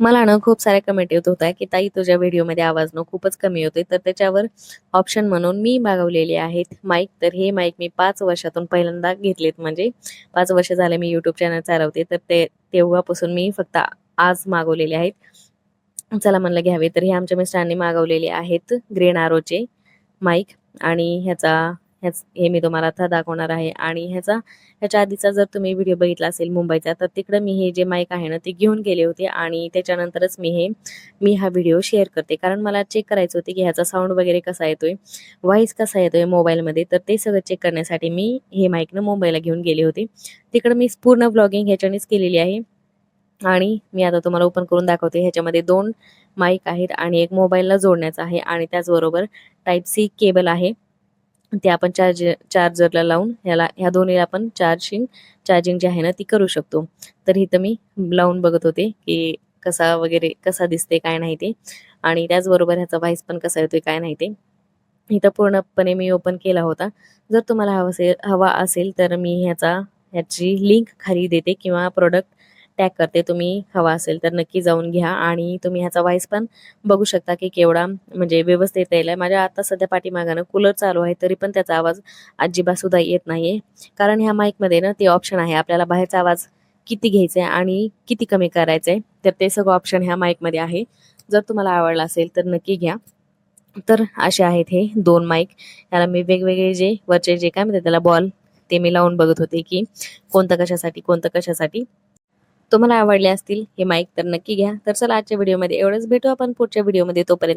मला ना खूप साऱ्या कमेंट येत होत्या, की "ताई तुझ्या व्हिडिओमध्ये आवाज ना खूपच कमी होतोय." तर त्याच्यावर ऑप्शन म्हणून मी मागवलेले आहेत माईक. तर हे माईक मी 5 वर्षातून पहिल्यांदा घेतलेत. म्हणजे 5 वर्ष झाले मी YouTube चॅनल चालवते. तर तेव्हापासून मी फक्त आज मागवलेले आहेत. चला म्हणलं घ्यावे. तर हे आमच्या मिस्टरांनी मागवलेले आहेत ग्रीन आरोचे माईक आणि हे मी तुम्हाला आता दाखवणार आहे आणि ह्याच्या आधीचा जर तुम्ही व्हिडिओ बघितला असेल मुंबईचा, तर तिकडं मी हे जे माईक आहे ना ते घेऊन गेले होते आणि त्याच्यानंतरच मी हा व्हिडिओ शेअर करते. कारण मला चेक करायचं होते की ह्याचा साऊंड वगैरे कसा येतोय, व्हॉईस कसा येतोय मोबाईलमध्ये. तर ते सगळं चेक करण्यासाठी मी हे माईक मुंबईला घेऊन गेले होते. तिकडं मी पूर्ण व्लॉगिंग ह्याच्यानेच केलेली आहे. आणि मी आता तुम्हाला ओपन करून दाखवते. ह्याच्यामध्ये 2 माईक आहेत आणि एक मोबाईलला जोडण्याचा आहे आणि त्याचबरोबर टाइप सी केबल आहे. ते आपण चार्जरला लावून ह्या दोन्हीला आपण चार्जिंग जी आहे ना ती करू शकतो. तर इथं मी लावून बघत होते, की कसा दिसते काय नाही ते आणि त्याचबरोबर ह्याचा व्हॉईस पण कसा येतोय काय नाही ते. इथं पूर्णपणे मी ओपन केला होता. जर तुम्हाला हवा असेल तर मी ह्याची लिंक खाली देते किंवा प्रॉडक्ट टॅग करते. तुम्ही हवा असेल तर नक्की जाऊन घ्या आणि तुम्ही ह्याचा व्हॉईस पण बघू शकता, की केवढा म्हणजे व्यवस्थित यायलाय. माझ्या आता सध्या पाठीमागं कूलर चालू आहे, तरी पण त्याचा आवाज अजिबात सुद्धा येत नाहीये. कारण ह्या माईकमध्ये ना ते ऑप्शन आहे आपल्याला बाहेरचा आवाज किती घ्यायचा आहे आणि किती कमी करायचा आहे. तर ते सगळं ऑप्शन ह्या माईकमध्ये आहे. जर तुम्हाला आवडला असेल तर नक्की घ्या. तर असे आहेत हे 2 माईक. याला मी वेगवेगळे जे वरचे जे काय म्हणतात त्याला बॉल ते मी लावून बघत होते, की कोणतं कशासाठी. तुम्हाला आवडले असतील हे माईक तर नक्की घ्या. तर चला आजच्या व्हिडिओमध्ये एवढंच. भेटू आपण पुढच्या व्हिडिओमध्ये. तोपर्यंत